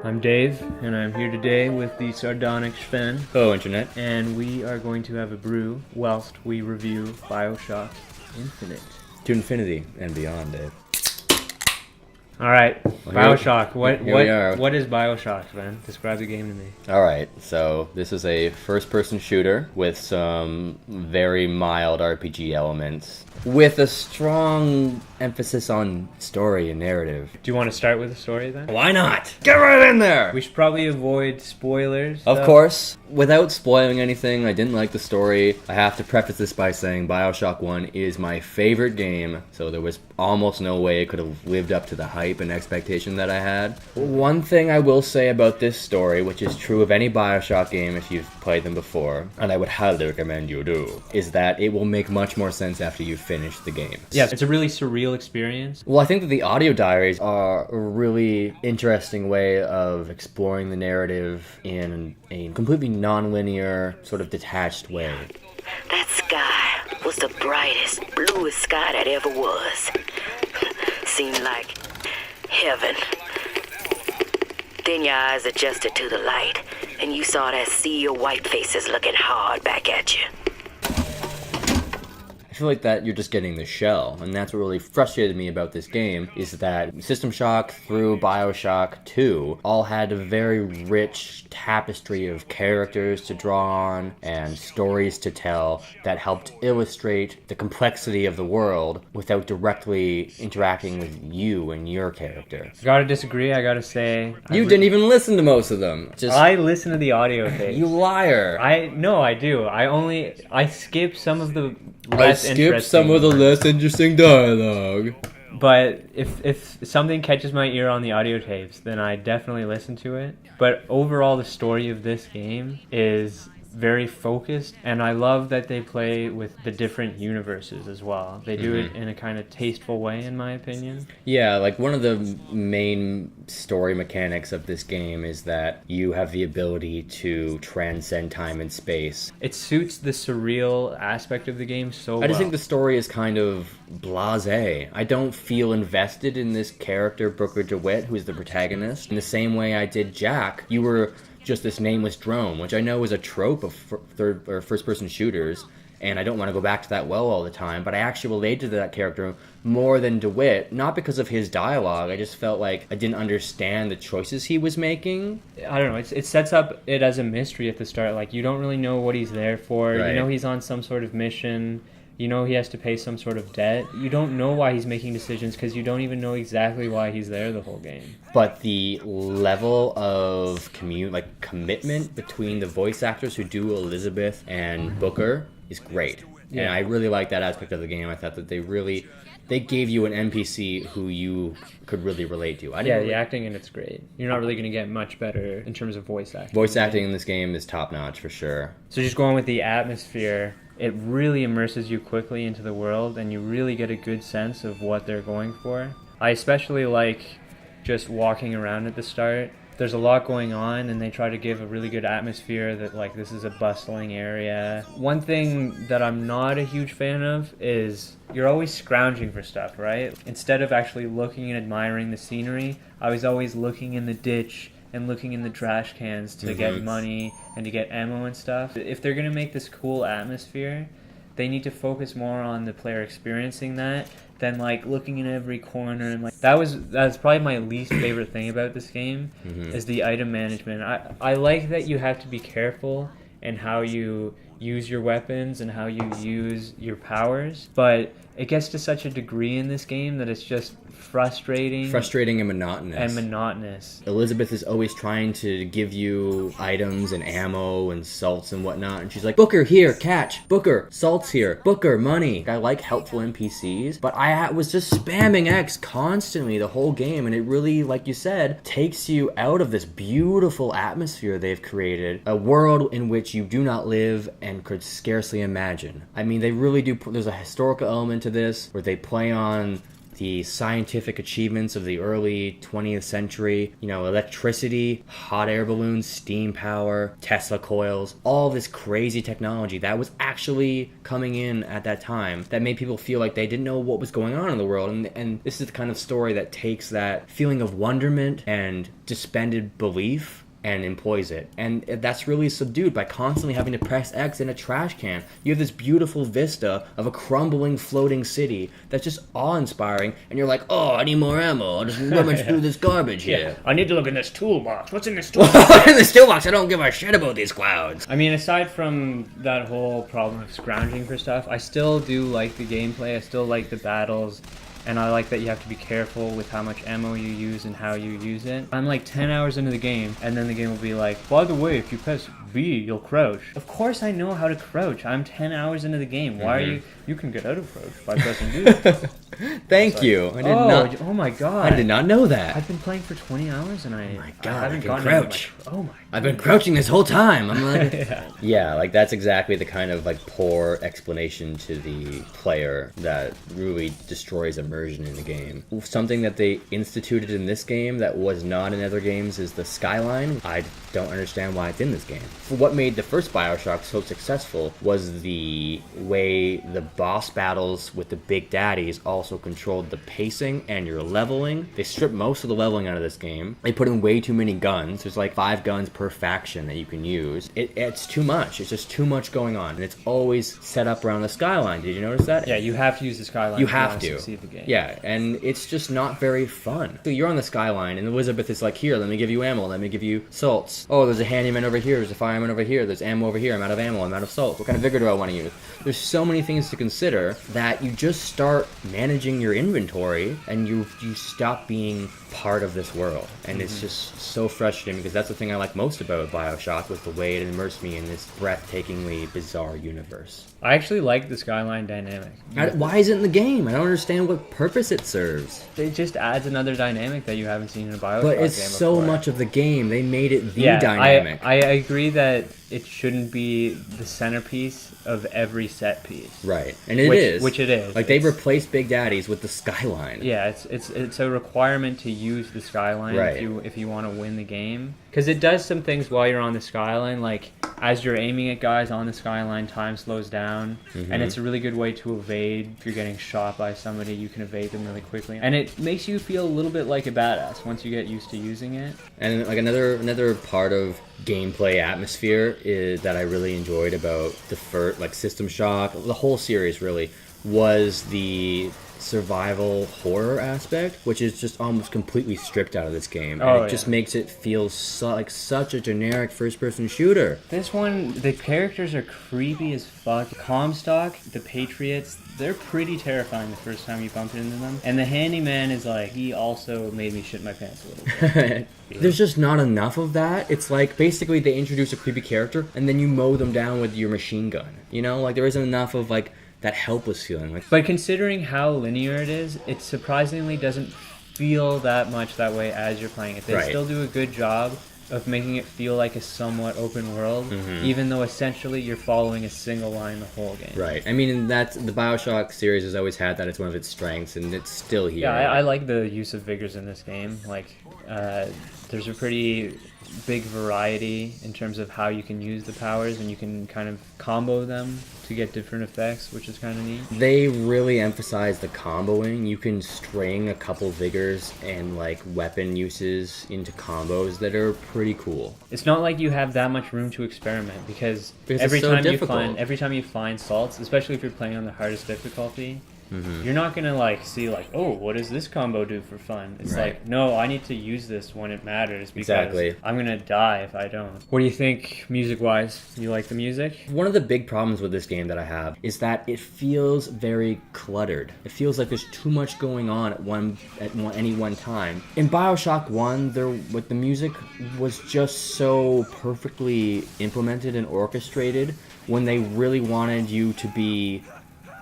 I'm Dave, and I'm here today with the sardonic Sven. Hello, Internet. And we are going to have a brew whilst we review BioShock Infinite. To infinity and beyond, Dave. Alright, BioShock. Here we are. What is BioShock, Sven? Describe the game to me. Alright, so this is a first-person shooter with some very mild RPG elements, with a strong emphasis on story and narrative. Do you want to start with the story then? Why not? Get right in there! We should probably avoid spoilers. Of course, without spoiling anything, I didn't like the story. I have to preface this by saying BioShock 1 is my favorite game, so there was almost no way it could have lived up to the hype and expectation that I had. One thing I will say about this story, which is true of any BioShock game if you've played them before, and I would highly recommend you do, is that it will make much more sense after you finish the game. Yes, it's a really surreal experience. Well, I think that the audio diaries are a really interesting way of exploring the narrative in a completely non-linear, sort of detached way. That sky was the brightest, bluest sky that ever was. Seemed like heaven. Then your eyes adjusted to the light, and you saw that sea of white faces looking hard back at you. I feel like that you're just getting the shell, and that's what really frustrated me about this game, is that System Shock through BioShock 2 all had a very rich tapestry of characters to draw on and stories to tell that helped illustrate the complexity of the world without directly interacting with you and your character. Gotta disagree, I gotta say. You didn't even listen to most of them. I listen to the audio tape. You liar. I do. I skip some of the I skipped some of the less interesting dialogue. But if something catches my ear on the audio tapes, then I definitely listen to it. But overall, the story of this game is very focused, and I love that they play with the different universes as well. They do it in a kind of tasteful way, in my opinion. Yeah, like one of the main story mechanics of this game is that you have the ability to transcend time and space. It suits the surreal aspect of the game so well. I just think the story is kind of blasé. I don't feel invested in this character, Booker DeWitt, who is the protagonist, in the same way I did Jack. You were just this nameless drone, which I know is a trope of third or first-person shooters, and I don't want to go back to that well all the time, but I actually related to that character more than DeWitt, not because of his dialogue. I just felt like I didn't understand the choices he was making. I don't know, it sets up it as a mystery at the start. Like, you don't really know what he's there for. Right. You know he's on some sort of mission. You know he has to pay some sort of debt. You don't know why he's making decisions because you don't even know exactly why he's there the whole game. But the level of commitment between the voice actors who do Elizabeth and Booker is great. Yeah. And I really like that aspect of the game. I thought that they gave you an NPC who you could really relate to. The acting in it's great. You're not really going to get much better in terms of voice acting. Voice acting in this game is top-notch for sure. So just going with the atmosphere, it really immerses you quickly into the world, and you really get a good sense of what they're going for. I especially like just walking around at the start. There's a lot going on, and they try to give a really good atmosphere that, like, this is a bustling area. One thing that I'm not a huge fan of is you're always scrounging for stuff, right? Instead of actually looking and admiring the scenery, I was always looking in the ditch and looking in the trash cans to get money and to get ammo and stuff. If they're going to make this cool atmosphere, they need to focus more on the player experiencing that than like looking in every corner. And like that's probably my least favorite thing about this game is the item management. I like that you have to be careful in how you use your weapons and how you use your powers, but it gets to such a degree in this game that it's just frustrating and monotonous. Elizabeth is always trying to give you items and ammo and salts and whatnot, and she's like, Booker, here, catch. Booker, salts here. Booker, money. I like helpful NPCs, but I was just spamming X constantly the whole game, and it really, like you said, takes you out of this beautiful atmosphere they've created, a world in which you do not live and could scarcely imagine. I mean, they really do. There's a historical element to this where they play on the scientific achievements of the early 20th century, you know, electricity, hot air balloons, steam power, Tesla coils, all this crazy technology that was actually coming in at that time that made people feel like they didn't know what was going on in the world. And this is the kind of story that takes that feeling of wonderment and suspended belief and employs it. And that's really subdued by constantly having to press X in a trash can. You have this beautiful vista of a crumbling, floating city that's just awe-inspiring, and you're like, oh, I need more ammo. I'll just rummage through this garbage here. I need to look in this toolbox. What's in this toolbox? In this toolbox, I don't give a shit about these clouds. I mean, aside from that whole problem of scrounging for stuff, I still do like the gameplay. I still like the battles. And I like that you have to be careful with how much ammo you use and how you use it. I'm like 10 hours into the game, and then the game will be like, by the way, if you press B, you'll crouch. Of course I know how to crouch. I'm 10 hours into the game. Why are you... You can get out of crouch by pressing B. Thank you. I did not... Oh my god. I did not know that. I've been playing for 20 hours, and I my God, haven't I can gotten crouch. Oh my... I've been crouching this whole time. I'm like, yeah, like that's exactly the kind of like poor explanation to the player that really destroys immersion in the game. Something that they instituted in this game that was not in other games is the skyline. I don't understand why it's in this game. What made the first BioShock so successful was the way the boss battles with the big daddies also controlled the pacing and your leveling. They stripped most of the leveling out of this game. They put in way too many guns. There's like 5 guns per faction that you can use. It's too much. It's just too much going on, and it's always set up around the skyline. Did you notice that? Yeah, you have to use the skyline. You have to. Succeed the game. Yeah, and it's just not very fun. So you're on the skyline, and Elizabeth is like, here, let me give you ammo, let me give you salts. Oh, there's a handyman over here, there's a fireman over here, there's ammo over here, I'm out of ammo, I'm out of salt. What kind of vigor do I want to use? There's so many things to consider that you just start managing your inventory, and you stop being part of this world. And it's just so frustrating, because that's the thing I like most about BioShock, was the way it immersed me in this breathtakingly bizarre universe. I actually like the skyline dynamic. Why is it in the game? I don't understand what purpose it serves. It just adds another dynamic that you haven't seen in a BioShock But game it's so before. much of the game. They made it the dynamic. I agree that it shouldn't be the centerpiece of every set piece. Right. And it is. Which it is. Like, they replaced Big Daddies with the skyline. Yeah, it's a requirement to use the skyline Right. if you want to win the game. Because it does some things while you're on the skyline, like as you're aiming at guys on the skyline, time slows down, and it's a really good way to evade. If you're getting shot by somebody, you can evade them really quickly, and it makes you feel a little bit like a badass once you get used to using it. And like another part of gameplay atmosphere is that I really enjoyed about the first, like, System Shock, the whole series really, was the survival horror aspect, which is just almost completely stripped out of this game. And it just makes it feel like such a generic first-person shooter. This one, the characters are creepy as fuck. Comstock, the Patriots, they're pretty terrifying the first time you bump into them. And the handyman is like, he also made me shit my pants a little bit. There's just not enough of that. It's like, basically they introduce a creepy character and then you mow them down with your machine gun. You know, like, there isn't enough of like that helpless feeling. Like, but considering how linear it is, it surprisingly doesn't feel that much that way as you're playing it. They still do a good job of making it feel like a somewhat open world, even though essentially you're following a single line the whole game. Right. I mean, that's the BioShock series has always had that. It's one of its strengths, and it's still here. Yeah, I like the use of vigors in this game. Like, there's a pretty big variety in terms of how you can use the powers, and you can kind of combo them to get different effects, which is kind of neat. They really emphasize the comboing. You can string a couple vigors and like weapon uses into combos that are pretty cool. It's not like you have that much room to experiment, because every time you find salts, especially if you're playing on the hardest difficulty, you're not gonna like see like, oh, what does this combo do for fun? It's like, no, I need to use this when it matters, because I'm gonna die if I don't. What do you think music wise? You like the music? One of the big problems with this game that I have is that it feels very cluttered. It feels like there's too much going on at any one time. In BioShock 1, the music was just so perfectly implemented and orchestrated when they really wanted you to be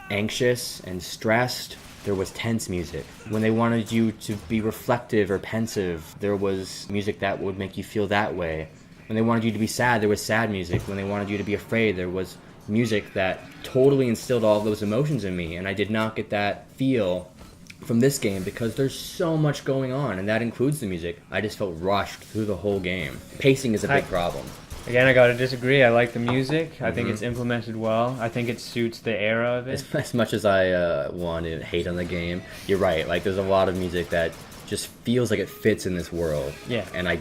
anxious and stressed. There was tense music. When they wanted you to be reflective or pensive, there was music that would make you feel that way. When they wanted you to be sad, there was sad music. When they wanted you to be afraid, there was music that totally instilled all of those emotions in me, and I did not get that feel from this game because there's so much going on, and that includes the music. I just felt rushed through the whole game. Pacing is a big problem. Again, I gotta disagree. I like the music. I think it's implemented well. I think it suits the era of it. As much as I want to hate on the game, you're right. Like, there's a lot of music that just feels like it fits in this world. Yeah. And I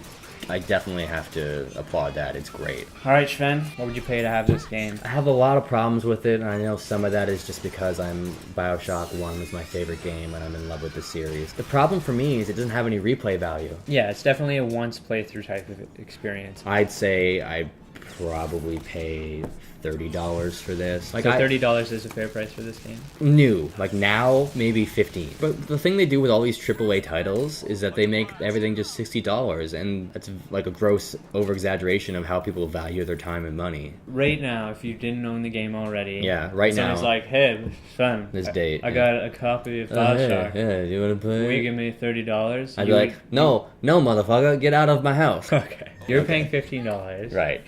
definitely have to applaud that. It's great. All right, Sven, what would you pay to have this game? I have a lot of problems with it, and I know some of that is just because BioShock 1 was my favorite game, and I'm in love with the series. The problem for me is it doesn't have any replay value. Yeah, it's definitely a once playthrough type of experience. I'd say I probably pay $30 for this. So $30 is a fair price for this game? New. Like now, maybe $15. But the thing they do with all these AAA titles is that they make everything just $60, and that's like a gross over-exaggeration of how people value their time and money. Right now, if you didn't own the game already... Yeah, right now. Someone's like, hey, Sven, This date. I got a copy of BioShock. Yeah, do you want to play? Will you give me $30? I'd be like, no, motherfucker, get out of my house. Okay. You're paying $15. Right.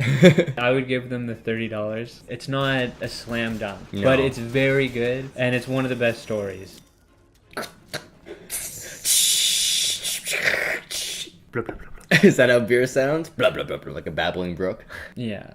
I would give them the $30. It's not a slam dunk, No. but it's very good, and it's one of the best stories. Is that how beer sounds? Blah, blah, blah, blah, like a babbling brook. Yeah.